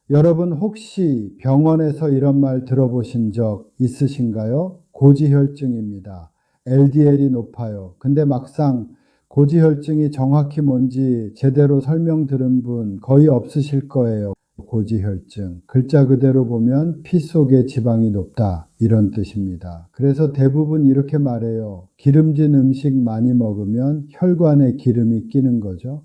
여러분 혹시 병원에서 이런 말 들어보신 적 있으신가요? 고지혈증입니다. LDL이 높아요. 근데 막상 고지혈증이 정확히 뭔지 제대로 설명 들은 분 거의 없으실 거예요. 고지혈증. 글자 그대로 보면 피 속에 지방이 높다. 이런 뜻입니다. 그래서 대부분 이렇게 말해요. 기름진 음식 많이 먹으면 혈관에 기름이 끼는 거죠.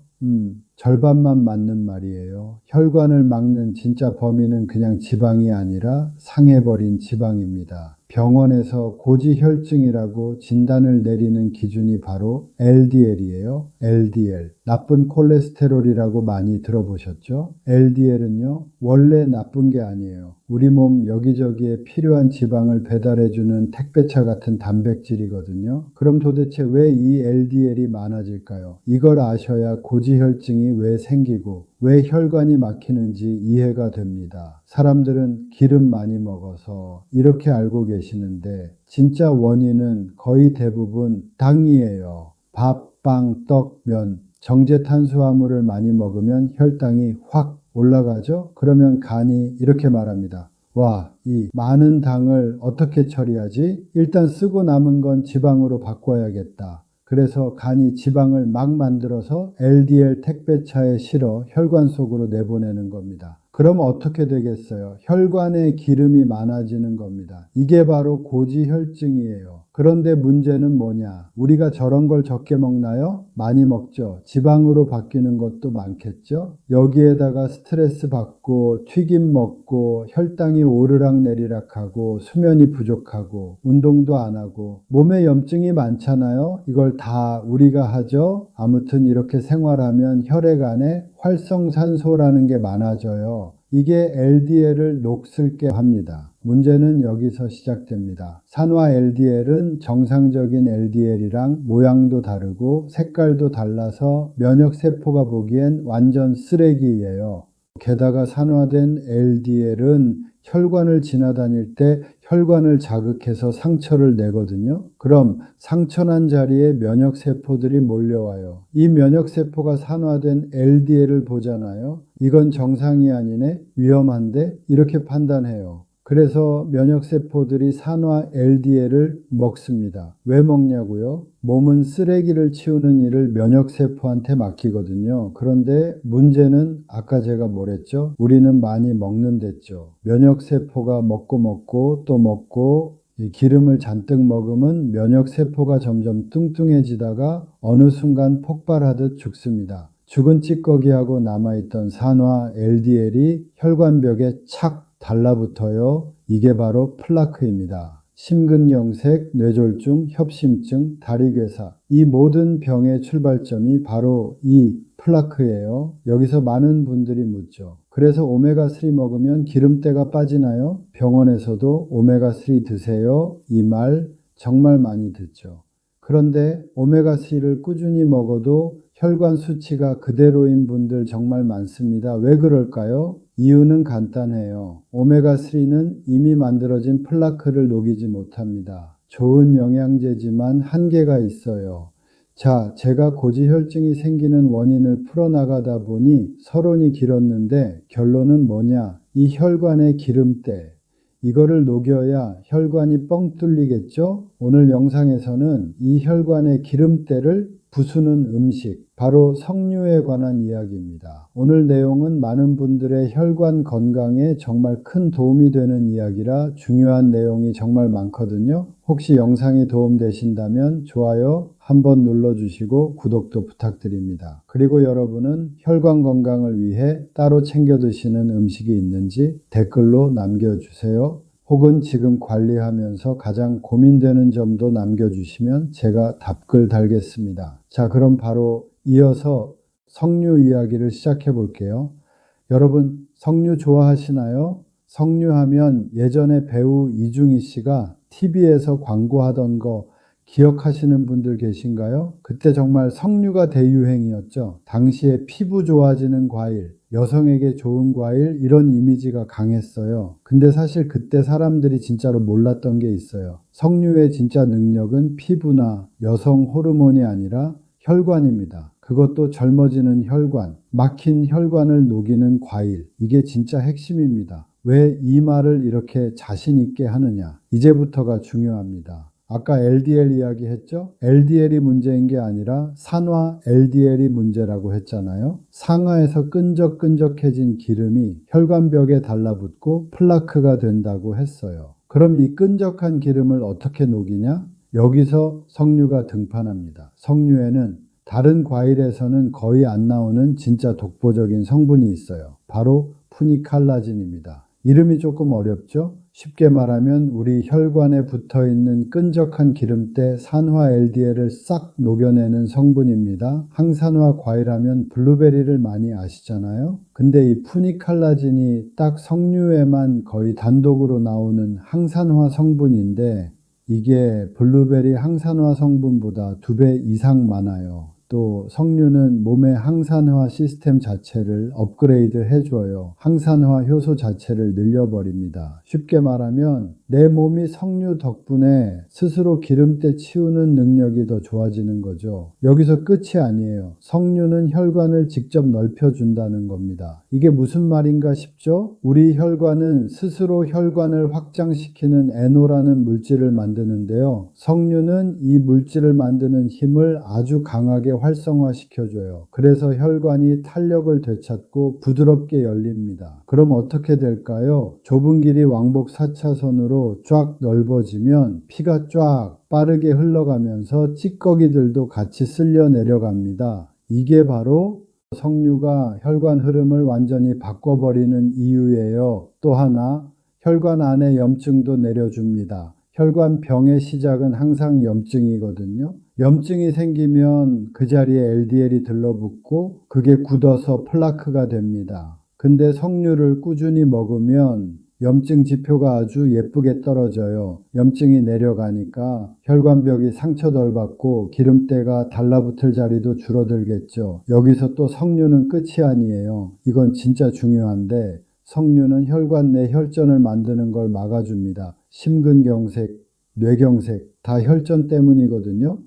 절반만 맞는 말이에요. 혈관을 막는 진짜 범인은 그냥 지방이 아니라 상해버린 지방입니다. 병원에서 고지혈증이라고 진단을 내리는 기준이 바로 LDL이에요. LDL. 나쁜 콜레스테롤이라고 많이 들어보셨죠? LDL은요, 원래 나쁜 게 아니에요. 우리 몸 여기저기에 필요한 지방을 배달해주는 택배차 같은 단백질이거든요. 그럼 도대체 왜 이 LDL이 많아질까요? 이걸 아셔야 고지혈증이 왜 생기고 왜 혈관이 막히는지 이해가 됩니다. 사람들은 기름 많이 먹어서 이렇게 알고 계시는데 진짜 원인은 거의 대부분 당이에요. 밥, 빵, 떡, 면, 정제 탄수화물을 많이 먹으면 혈당이 확 올라가죠? 그러면 간이 이렇게 말합니다. 와, 이 많은 당을 어떻게 처리하지? 일단 쓰고 남은 건 지방으로 바꿔야겠다. 그래서 간이 지방을 막 만들어서 LDL 택배차에 실어 혈관 속으로 내보내는 겁니다. 그럼 어떻게 되겠어요? 혈관에 기름이 많아지는 겁니다. 이게 바로 고지혈증이에요. 그런데 문제는 뭐냐? 우리가 저런 걸 적게 먹나요? 많이 먹죠. 지방으로 바뀌는 것도 많겠죠. 여기에다가 스트레스 받고 튀김 먹고 혈당이 오르락내리락하고 수면이 부족하고 운동도 안 하고 몸에 염증이 많잖아요. 이걸 다 우리가 하죠. 아무튼 이렇게 생활하면 혈액 안에 활성산소라는 게 많아져요. 이게 LDL을 녹슬게 합니다. 문제는 여기서 시작됩니다. 산화 LDL은 정상적인 LDL이랑 모양도 다르고 색깔도 달라서 면역세포가 보기엔 완전 쓰레기예요. 게다가 산화된 LDL은 혈관을 지나다닐 때 혈관을 자극해서 상처를 내거든요. 그럼 상처난 자리에 면역세포들이 몰려와요. 이 면역세포가 산화된 LDL을 보잖아요. 이건 정상이 아니네, 위험한데, 이렇게 판단해요. 그래서 면역세포들이 산화 LDL을 먹습니다. 왜 먹냐고요? 몸은 쓰레기를 치우는 일을 면역세포한테 맡기거든요. 그런데 문제는 아까 제가 뭐랬죠? 우리는 많이 먹는댔죠. 면역세포가 먹고 또 먹고 이 기름을 잔뜩 먹으면 면역세포가 점점 뚱뚱해지다가 어느 순간 폭발하듯 죽습니다. 죽은 찌꺼기하고 남아있던 산화 LDL이 혈관벽에 착 달라붙어요. 이게 바로 플라크입니다. 심근경색, 뇌졸중, 협심증, 다리괴사, 이 모든 병의 출발점이 바로 이 플라크예요. 여기서 많은 분들이 묻죠. 그래서 오메가3 먹으면 기름때가 빠지나요? 병원에서도 오메가3 드세요. 이 말 정말 많이 듣죠. 그런데 오메가3를 꾸준히 먹어도 혈관 수치가 그대로인 분들 정말 많습니다. 왜 그럴까요? 이유는 간단해요. 오메가3는 이미 만들어진 플라크를 녹이지 못합니다. 좋은 영양제지만 한계가 있어요. 자, 제가 고지혈증이 생기는 원인을 풀어나가다 보니 서론이 길었는데 결론은 뭐냐? 이 혈관의 기름때. 이거를 녹여야 혈관이 뻥 뚫리겠죠? 오늘 영상에서는 이 혈관의 기름때를 부수는 음식, 바로 석류에 관한 이야기입니다. 오늘 내용은 많은 분들의 혈관 건강에 정말 큰 도움이 되는 이야기라 중요한 내용이 정말 많거든요. 혹시 영상이 도움되신다면 좋아요 한번 눌러주시고 구독도 부탁드립니다. 그리고 여러분은 혈관 건강을 위해 따로 챙겨 드시는 음식이 있는지 댓글로 남겨주세요. 혹은 지금 관리하면서 가장 고민되는 점도 남겨주시면 제가 답글 달겠습니다. 자, 그럼 바로 이어서 석류 이야기를 시작해 볼게요. 여러분, 석류 좋아하시나요? 석류하면 예전에 배우 이중희 씨가 TV에서 광고하던 거 기억하시는 분들 계신가요? 그때 정말 석류가 대유행이었죠. 당시에 피부 좋아지는 과일, 여성에게 좋은 과일, 이런 이미지가 강했어요. 근데 사실 그때 사람들이 진짜로 몰랐던 게 있어요. 석류의 진짜 능력은 피부나 여성 호르몬이 아니라 혈관입니다. 그것도 젊어지는 혈관, 막힌 혈관을 녹이는 과일. 이게 진짜 핵심입니다. 왜 이 말을 이렇게 자신 있게 하느냐? 이제부터가 중요합니다. 아까 LDL 이야기했죠? LDL이 문제인 게 아니라 산화 LDL이 문제라고 했잖아요. 상하에서 끈적끈적해진 기름이 혈관벽에 달라붙고 플라크가 된다고 했어요. 그럼 이 끈적한 기름을 어떻게 녹이냐? 여기서 석류가 등판합니다. 석류에는 다른 과일에서는 거의 안 나오는 진짜 독보적인 성분이 있어요. 바로 푸니칼라진입니다. 이름이 조금 어렵죠? 쉽게 말하면 우리 혈관에 붙어있는 끈적한 기름때 산화 LDL을 싹 녹여내는 성분입니다. 항산화 과일하면 블루베리를 많이 아시잖아요. 근데 이 푸니칼라진이 딱 석류에만 거의 단독으로 나오는 항산화 성분인데 이게 블루베리 항산화 성분보다 2배 이상 많아요. 또 석류는 몸의 항산화 시스템 자체를 업그레이드 해줘요. 항산화 효소 자체를 늘려버립니다. 쉽게 말하면 내 몸이 석류 덕분에 스스로 기름때 치우는 능력이 더 좋아지는 거죠. 여기서 끝이 아니에요. 석류는 혈관을 직접 넓혀준다는 겁니다. 이게 무슨 말인가 싶죠? 우리 혈관은 스스로 혈관을 확장시키는 NO라는 물질을 만드는데요. 석류는 이 물질을 만드는 힘을 아주 강하게 활성화시켜줘요. 그래서 혈관이 탄력을 되찾고 부드럽게 열립니다. 그럼 어떻게 될까요? 좁은 길이 왕복 4차선으로 쫙 넓어지면 피가 쫙 빠르게 흘러가면서 찌꺼기들도 같이 쓸려 내려갑니다. 이게 바로 석류가 혈관 흐름을 완전히 바꿔버리는 이유예요. 또 하나, 혈관 안에 염증도 내려줍니다. 혈관병의 시작은 항상 염증이거든요. 염증이 생기면 그 자리에 LDL이 들러붙고 그게 굳어서 플라크가 됩니다. 근데 석류를 꾸준히 먹으면 염증 지표가 아주 예쁘게 떨어져요. 염증이 내려가니까 혈관벽이 상처 덜 받고 기름때가 달라붙을 자리도 줄어들겠죠. 여기서 또 석류는 끝이 아니에요. 이건 진짜 중요한데 석류는 혈관 내 혈전을 만드는 걸 막아줍니다. 심근경색, 뇌경색 다 혈전 때문이거든요.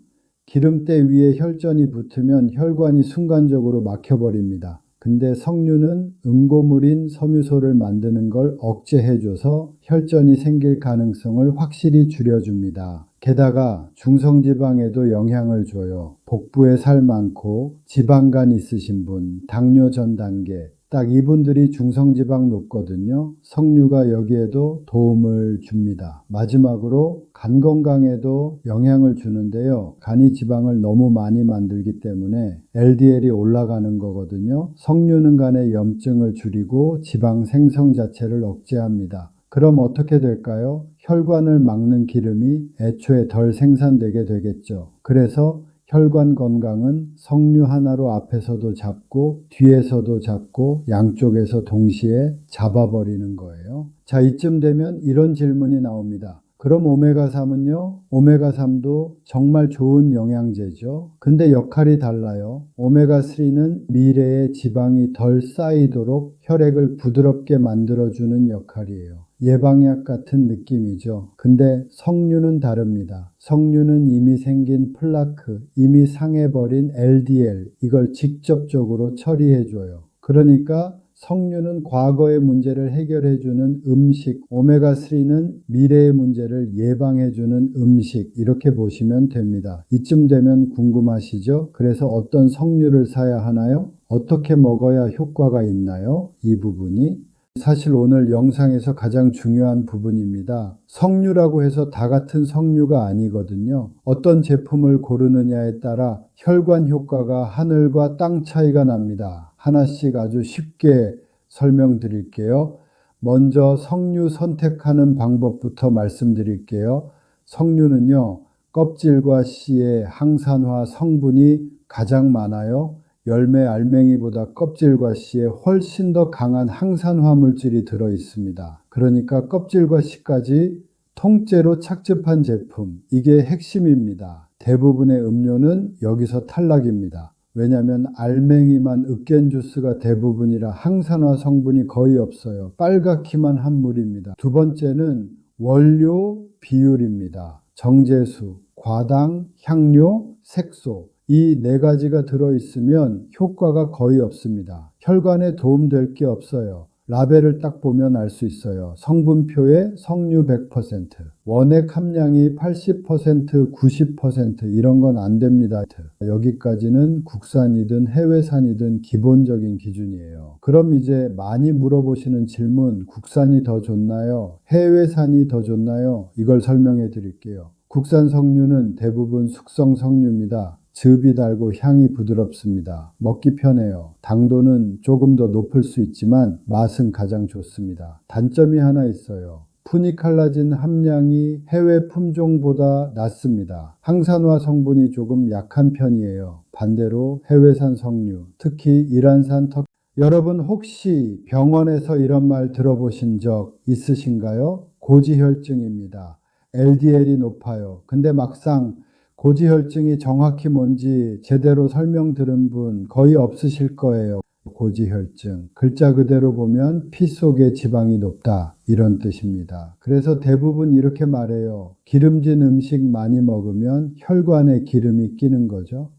기름때 위에 혈전이 붙으면 혈관이 순간적으로 막혀버립니다. 근데 석류는 응고물인 섬유소를 만드는 걸 억제해줘서 혈전이 생길 가능성을 확실히 줄여줍니다. 게다가 중성지방에도 영향을 줘요. 복부에 살 많고 지방간 있으신 분, 당뇨 전 단계, 딱 이분들이 중성지방 높거든요. 석류가 여기에도 도움을 줍니다. 마지막으로 간 건강에도 영향을 주는데요. 간이 지방을 너무 많이 만들기 때문에 LDL이 올라가는 거거든요. 석류는 간의 염증을 줄이고 지방 생성 자체를 억제합니다. 그럼 어떻게 될까요? 혈관을 막는 기름이 애초에 덜 생산되게 되겠죠. 그래서 혈관 건강은 석류 하나로 앞에서도 잡고 뒤에서도 잡고 양쪽에서 동시에 잡아버리는 거예요. 자, 이쯤 되면 이런 질문이 나옵니다. 그럼 오메가3은요? 오메가3도 정말 좋은 영양제죠. 근데 역할이 달라요. 오메가3는 미래에 지방이 덜 쌓이도록 혈액을 부드럽게 만들어주는 역할이에요. 예방약 같은 느낌이죠. 근데 석류는 다릅니다. 석류는 이미 생긴 플라크, 이미 상해버린 LDL, 이걸 직접적으로 처리해줘요. 그러니까 석류는 과거의 문제를 해결해주는 음식, 오메가3는 미래의 문제를 예방해주는 음식, 이렇게 보시면 됩니다. 이쯤 되면 궁금하시죠? 그래서 어떤 석류를 사야 하나요? 어떻게 먹어야 효과가 있나요? 이 부분이 사실 오늘 영상에서 가장 중요한 부분입니다. 석류라고 해서 다 같은 석류가 아니거든요. 어떤 제품을 고르느냐에 따라 혈관 효과가 하늘과 땅 차이가 납니다. 하나씩 아주 쉽게 설명드릴게요. 먼저 석류 선택하는 방법부터 말씀드릴게요. 석류는요, 껍질과 씨의 항산화 성분이 가장 많아요. 열매 알맹이보다 껍질과 씨에 훨씬 더 강한 항산화 물질이 들어 있습니다. 그러니까 껍질과 씨까지 통째로 착즙한 제품, 이게 핵심입니다. 대부분의 음료는 여기서 탈락입니다. 왜냐하면 알맹이만 으깬 주스가 대부분이라 항산화 성분이 거의 없어요. 빨갛기만 한 물입니다. 두 번째는 원료 비율입니다. 정제수, 과당, 향료, 색소, 이 네 가지가 들어있으면 효과가 거의 없습니다. 혈관에 도움될 게 없어요. 라벨을 딱 보면 알 수 있어요. 성분표에 석류 100%, 원액 함량이 80%, 90% 이런 건 안 됩니다. 여기까지는 국산이든 해외산이든 기본적인 기준이에요. 그럼 이제 많이 물어보시는 질문, 국산이 더 좋나요? 해외산이 더 좋나요? 이걸 설명해 드릴게요. 국산 석류는 대부분 숙성 석류입니다. 즙이 달고 향이 부드럽습니다. 먹기 편해요. 당도는 조금 더 높을 수 있지만 맛은 가장 좋습니다. 단점이 하나 있어요. 푸니칼라진 함량이 해외 품종보다 낮습니다. 항산화 성분이 조금 약한 편이에요. 반대로 해외산 석류, 특히 이란산 여러분 혹시 병원에서 이런 말 들어보신 적 있으신가요? 고지혈증입니다. LDL이 높아요. 근데 막상 고지혈증이 정확히 뭔지 제대로 설명 들은 분 거의 없으실 거예요. 고지혈증. 글자 그대로 보면 피 속에 지방이 높다. 이런 뜻입니다. 그래서 대부분 이렇게 말해요. 기름진 음식 많이 먹으면 혈관에 기름이 끼는 거죠.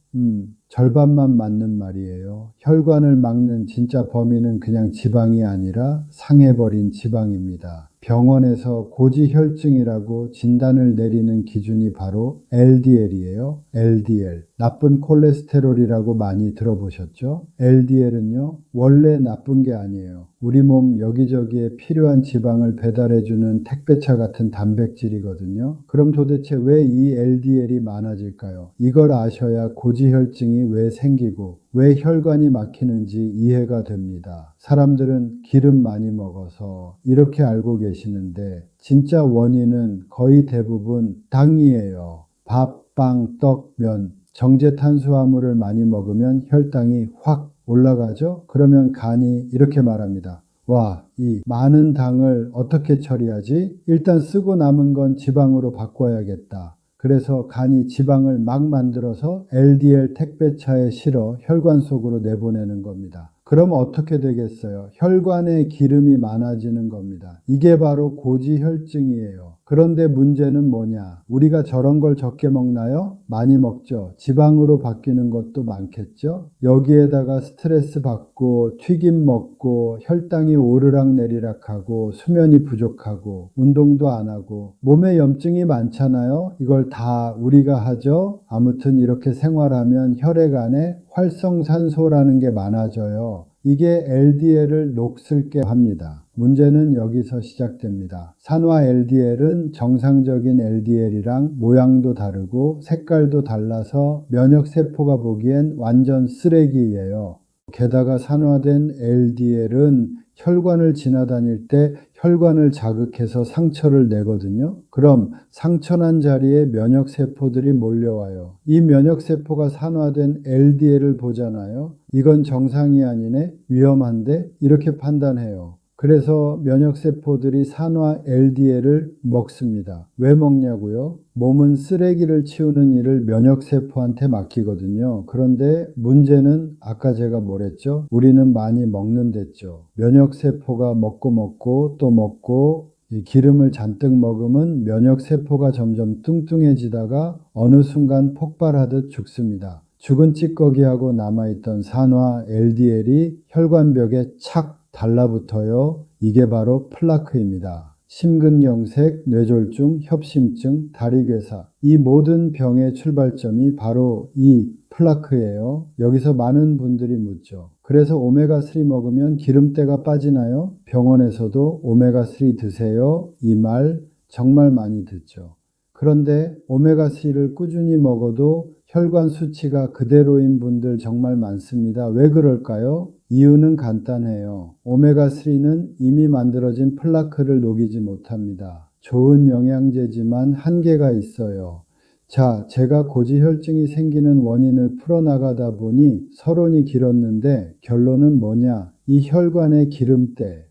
절반만 맞는 말이에요. 혈관을 막는 진짜 범인은 그냥 지방이 아니라 상해버린 지방입니다. 병원에서 고지혈증이라고 진단을 내리는 기준이 바로 LDL이에요. LDL. 나쁜 콜레스테롤이라고 많이 들어보셨죠? LDL은요, 원래 나쁜 게 아니에요. 우리 몸 여기저기에 필요한 지방을 배달해주는 택배차 같은 단백질이거든요. 그럼 도대체 왜 이 LDL이 많아질까요? 이걸 아셔야 고지혈증이 왜 생기고 왜 혈관이 막히는지 이해가 됩니다. 사람들은 기름 많이 먹어서 이렇게 알고 계시는데 진짜 원인은 거의 대부분 당이에요. 밥, 빵, 떡, 면, 정제 탄수화물을 많이 먹으면 혈당이 확 올라가죠? 그러면 간이 이렇게 말합니다. 와, 이 많은 당을 어떻게 처리하지? 일단 쓰고 남은 건 지방으로 바꿔야겠다. 그래서 간이 지방을 막 만들어서 LDL 택배차에 실어 혈관 속으로 내보내는 겁니다. 그럼 어떻게 되겠어요? 혈관에 기름이 많아지는 겁니다. 이게 바로 고지혈증이에요. 그런데 문제는 뭐냐? 우리가 저런 걸 적게 먹나요? 많이 먹죠. 지방으로 바뀌는 것도 많겠죠. 여기에다가 스트레스 받고 튀김 먹고 혈당이 오르락 내리락 하고 수면이 부족하고 운동도 안 하고 몸에 염증이 많잖아요. 이걸 다 우리가 하죠. 아무튼 이렇게 생활하면 혈액 안에 활성산소라는 게 많아져요. 이게 LDL을 녹슬게 합니다. 문제는 여기서 시작됩니다. 산화 LDL은 정상적인 LDL이랑 모양도 다르고 색깔도 달라서 면역세포가 보기엔 완전 쓰레기예요. 게다가 산화된 LDL은 혈관을 지나다닐 때 혈관을 자극해서 상처를 내거든요. 그럼 상처난 자리에 면역세포들이 몰려와요. 이 면역세포가 산화된 LDL을 보잖아요. 이건 정상이 아니네, 위험한데 이렇게 판단해요. 그래서 면역세포들이 산화 LDL을 먹습니다. 왜 먹냐고요? 몸은 쓰레기를 치우는 일을 면역세포한테 맡기거든요. 그런데 문제는 아까 제가 뭐랬죠? 우리는 많이 먹는댔죠. 면역세포가 먹고 또 먹고 이 기름을 잔뜩 먹으면 면역세포가 점점 뚱뚱해지다가 어느 순간 폭발하듯 죽습니다. 죽은 찌꺼기하고 남아있던 산화 LDL이 혈관벽에 착 달라붙어요. 이게 바로 플라크입니다. 심근경색, 뇌졸중, 협심증, 다리괴사 이 모든 병의 출발점이 바로 이 플라크예요. 여기서 많은 분들이 묻죠. 그래서 오메가3 먹으면 기름때가 빠지나요? 병원에서도 오메가3 드세요. 이 말 정말 많이 듣죠. 그런데 오메가3를 꾸준히 먹어도 혈관 수치가 그대로인 분들 정말 많습니다. 왜 그럴까요? 이유는 간단해요. 오메가3는 이미 만들어진 플라크를 녹이지 못합니다. 좋은 영양제지만 한계가 있어요. 자, 제가 고지혈증이 생기는 원인을 풀어나가다 보니 서론이 길었는데 결론은 뭐냐? 이 혈관의 기름때.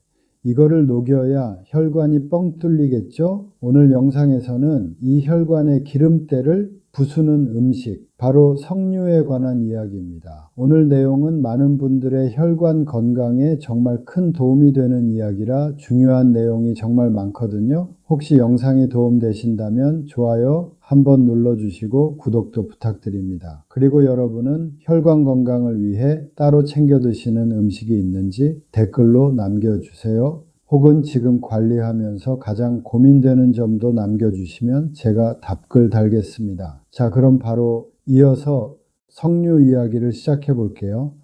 이거를 녹여야 혈관이 뻥 뚫리겠죠? 오늘 영상에서는 이 혈관의 기름때를 부수는 음식, 바로 석류에 관한 이야기입니다. 오늘 내용은 많은 분들의 혈관 건강에 정말 큰 도움이 되는 이야기라 중요한 내용이 정말 많거든요. 혹시 영상이 도움되신다면 좋아요 한번 눌러주시고 구독도 부탁드립니다. 그리고 여러분은 혈관 건강을 위해 따로 챙겨 드시는 음식이 있는지 댓글로 남겨주세요. 혹은 지금 관리하면서 가장 고민되는 점도 남겨주시면 제가 답글 달겠습니다. 자, 그럼 바로 이어서 석류 이야기를 시작해 볼게요.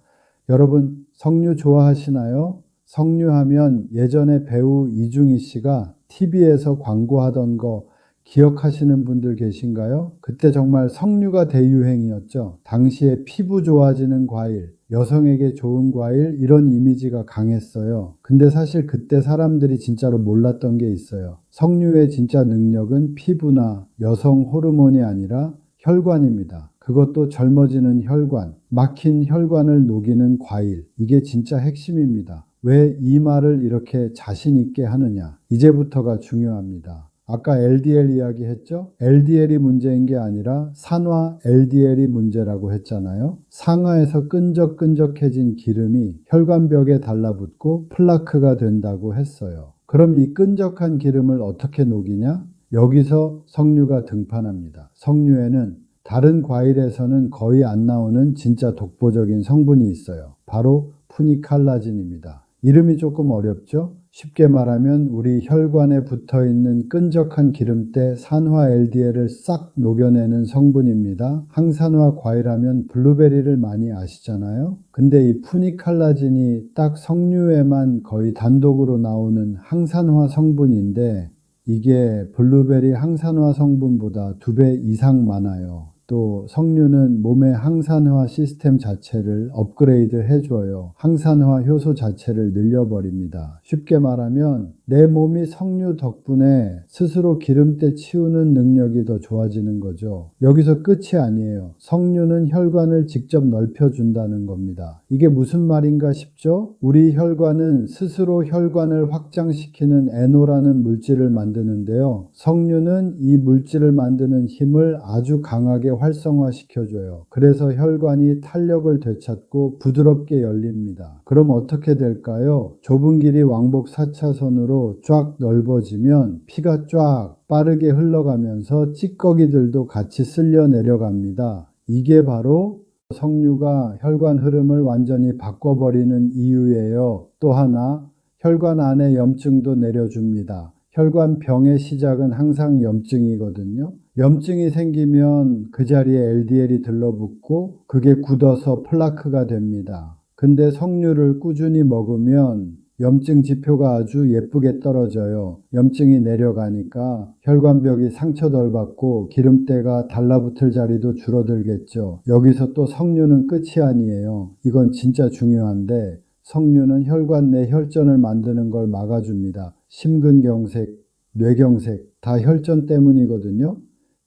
여러분, 석류 좋아하시나요? 석류하면 예전에 배우 이중희 씨가 TV에서 광고하던 거 기억하시는 분들 계신가요? 그때 정말 석류가 대유행이었죠. 당시에 피부 좋아지는 과일, 여성에게 좋은 과일, 이런 이미지가 강했어요. 근데 사실 그때 사람들이 진짜로 몰랐던 게 있어요. 석류의 진짜 능력은 피부나 여성 호르몬이 아니라 혈관입니다. 그것도 젊어지는 혈관, 막힌 혈관을 녹이는 과일. 이게 진짜 핵심입니다. 왜 이 말을 이렇게 자신 있게 하느냐? 이제부터가 중요합니다. 아까 LDL 이야기 했죠? LDL이 문제인 게 아니라 산화 LDL이 문제라고 했잖아요. 상하에서 끈적끈적해진 기름이 혈관벽에 달라붙고 플라크가 된다고 했어요. 그럼 이 끈적한 기름을 어떻게 녹이냐? 여기서 석류가 등판합니다. 석류에는 다른 과일에서는 거의 안 나오는 진짜 독보적인 성분이 있어요. 바로 푸니칼라진입니다. 이름이 조금 어렵죠? 쉽게 말하면 우리 혈관에 붙어있는 끈적한 기름때 산화 LDL을 싹 녹여내는 성분입니다. 항산화 과일하면 블루베리를 많이 아시잖아요. 근데 이 푸니칼라진이 딱 석류에만 거의 단독으로 나오는 항산화 성분인데 이게 블루베리 항산화 성분보다 2배 이상 많아요. 또 석류는 몸의 항산화 시스템 자체를 업그레이드 해줘요. 항산화 효소 자체를 늘려버립니다. 쉽게 말하면 내 몸이 석류 덕분에 스스로 기름때 치우는 능력이 더 좋아지는 거죠. 여기서 끝이 아니에요. 석류는 혈관을 직접 넓혀준다는 겁니다. 이게 무슨 말인가 싶죠? 우리 혈관은 스스로 혈관을 확장시키는 NO라는 물질을 만드는데요. 석류는 이 물질을 만드는 힘을 아주 강하게 활성화시켜줘요. 그래서 혈관이 탄력을 되찾고 부드럽게 열립니다. 그럼 어떻게 될까요? 좁은 길이 왕복 4차선으로 쫙 넓어지면 피가 쫙 빠르게 흘러가면서 찌꺼기들도 같이 쓸려 내려갑니다. 이게 바로 석류가 혈관 흐름을 완전히 바꿔버리는 이유예요. 또 하나, 혈관 안에 염증도 내려줍니다. 혈관병의 시작은 항상 염증이거든요. 염증이 생기면 그 자리에 LDL이 들러붙고 그게 굳어서 플라크가 됩니다. 근데 석류를 꾸준히 먹으면 염증 지표가 아주 예쁘게 떨어져요. 염증이 내려가니까 혈관벽이 상처 덜 받고 기름때가 달라붙을 자리도 줄어들겠죠. 여기서 또 석류는 끝이 아니에요. 이건 진짜 중요한데 석류는 혈관 내 혈전을 만드는 걸 막아줍니다. 심근경색, 뇌경색 다 혈전 때문이거든요.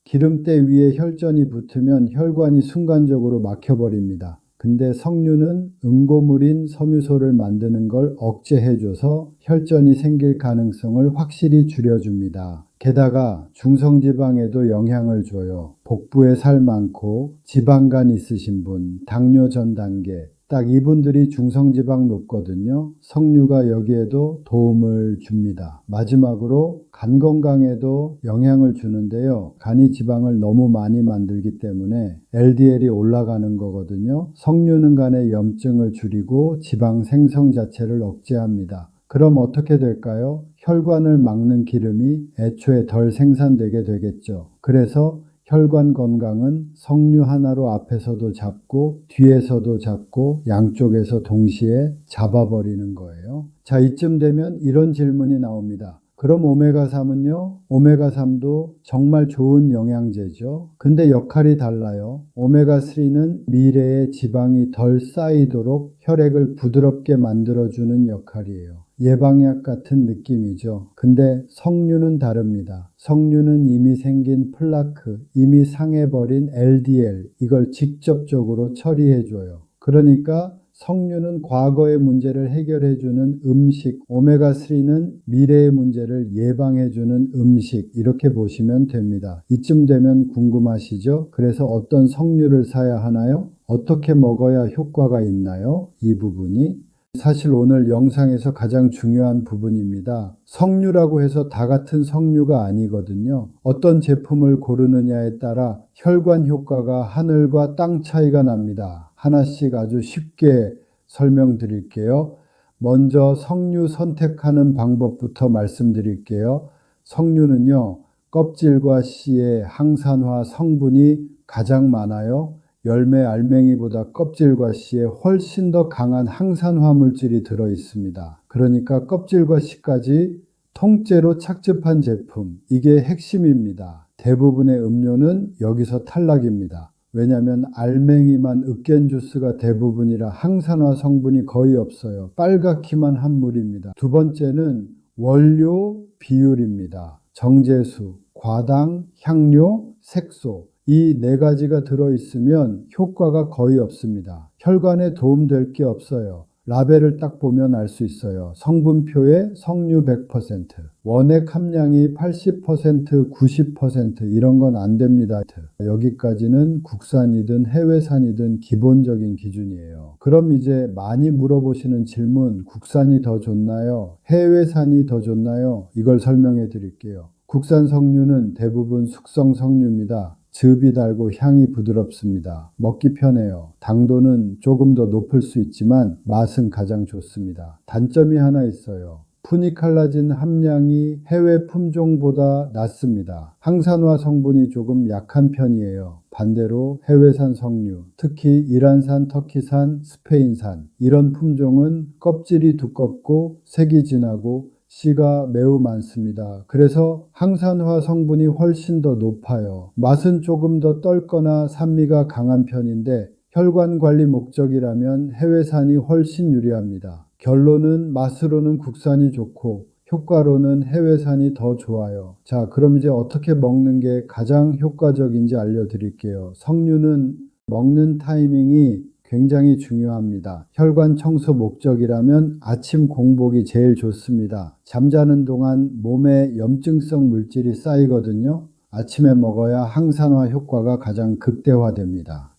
기름때 위에 혈전이 붙으면 혈관이 순간적으로 막혀버립니다. 근데 석류는 응고물인 섬유소를 만드는 걸 억제해줘서 혈전이 생길 가능성을 확실히 줄여줍니다. 게다가 중성지방에도 영향을 줘요. 복부에 살 많고 지방간 있으신 분, 당뇨 전 단계, 딱 이분들이 중성지방 높거든요. 석류가 여기에도 도움을 줍니다. 마지막으로 간 건강에도 영향을 주는데요. 간이 지방을 너무 많이 만들기 때문에 LDL이 올라가는 거거든요. 석류는 간의 염증을 줄이고 지방 생성 자체를 억제합니다. 그럼 어떻게 될까요? 혈관을 막는 기름이 애초에 덜 생산되게 되겠죠. 그래서 혈관 건강은 석류 하나로 앞에서도 잡고 뒤에서도 잡고 양쪽에서 동시에 잡아버리는 거예요. 자, 이쯤 되면 이런 질문이 나옵니다. 그럼 오메가3은요? 오메가3도 정말 좋은 영양제죠. 근데 역할이 달라요. 오메가3는 미래에 지방이 덜 쌓이도록 혈액을 부드럽게 만들어주는 역할이에요. 예방약 같은 느낌이죠. 근데 석류는 다릅니다. 석류는 이미 생긴 플라크, 이미 상해버린 LDL, 이걸 직접적으로 처리해줘요. 그러니까 석류는 과거의 문제를 해결해주는 음식, 오메가3는 미래의 문제를 예방해주는 음식, 이렇게 보시면 됩니다. 이쯤 되면 궁금하시죠? 그래서 어떤 석류를 사야 하나요? 어떻게 먹어야 효과가 있나요? 이 부분이 사실 오늘 영상에서 가장 중요한 부분입니다. 석류라고 해서 다 같은 석류가 아니거든요. 어떤 제품을 고르느냐에 따라 혈관 효과가 하늘과 땅 차이가 납니다. 하나씩 아주 쉽게 설명드릴게요. 먼저 석류 선택하는 방법부터 말씀드릴게요. 석류는요, 껍질과 씨의 항산화 성분이 가장 많아요. 열매 알맹이보다 껍질과 씨에 훨씬 더 강한 항산화 물질이 들어 있습니다. 그러니까 껍질과 씨까지 통째로 착즙한 제품, 이게 핵심입니다. 대부분의 음료는 여기서 탈락입니다. 왜냐하면 알맹이만 으깬 주스가 대부분이라 항산화 성분이 거의 없어요. 빨갛기만 한 물입니다. 두 번째는 원료 비율입니다. 정제수, 과당, 향료, 색소, 이 네 가지가 들어있으면 효과가 거의 없습니다. 혈관에 도움될 게 없어요. 라벨을 딱 보면 알 수 있어요. 성분표에 석류 100%, 원액 함량이 80%, 90% 이런 건 안 됩니다. 여기까지는 국산이든 해외산이든 기본적인 기준이에요. 그럼 이제 많이 물어보시는 질문, 국산이 더 좋나요? 해외산이 더 좋나요? 이걸 설명해 드릴게요. 국산 석류는 대부분 숙성 석류입니다. 즙이 달고 향이 부드럽습니다. 먹기 편해요. 당도는 조금 더 높을 수 있지만 맛은 가장 좋습니다. 단점이 하나 있어요. 푸니칼라진 함량이 해외 품종보다 낮습니다. 항산화 성분이 조금 약한 편이에요. 반대로 해외산 석류, 특히 이란산, 터키산, 스페인산 이런 품종은 껍질이 두껍고 색이 진하고 씨가 매우 많습니다. 그래서 항산화 성분이 훨씬 더 높아요. 맛은 조금 더 떫거나 산미가 강한 편인데 혈관 관리 목적이라면 해외산이 훨씬 유리합니다. 결론은 맛으로는 국산이 좋고 효과로는 해외산이 더 좋아요. 자, 그럼 이제 어떻게 먹는 게 가장 효과적인지 알려드릴게요. 석류는 먹는 타이밍이 굉장히 중요합니다. 혈관 청소 목적이라면 아침 공복이 제일 좋습니다. 잠자는 동안 몸에 염증성 물질이 쌓이거든요. 아침에 먹어야 항산화 효과가 가장 극대화됩니다.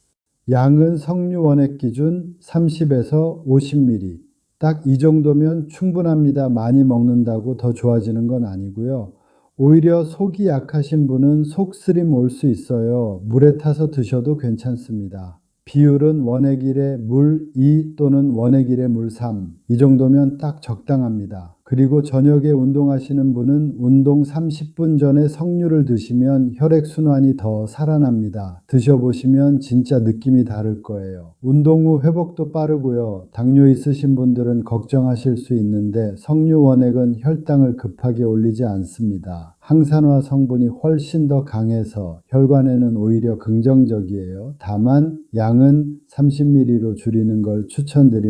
양은 석류 원액 기준 30에서 50ml. 딱 이 정도면 충분합니다. 많이 먹는다고 더 좋아지는 건 아니고요. 오히려 속이 약하신 분은 속쓰림 올 수 있어요. 물에 타서 드셔도 괜찮습니다. 비율은 원액 1에 물 2 또는 원액 1에 물 3. 이 정도면 딱 적당합니다. 그리고 저녁에 운동하시는 분은 운동 30분 전에 석류를 드시면 혈액순환이 더 살아납니다. 드셔보시면 진짜 느낌이 다를 거예요. 운동 후 회복도 빠르고요. 당뇨 있으신 분들은 걱정하실 수 있는데 석류 원액은 혈당을 급하게 올리지 않습니다. 항산화 성분이 훨씬 더 강해서 혈관에는 오히려 긍정적이에요. 다만 양은 30ml로 줄이는 걸 추천드립니다.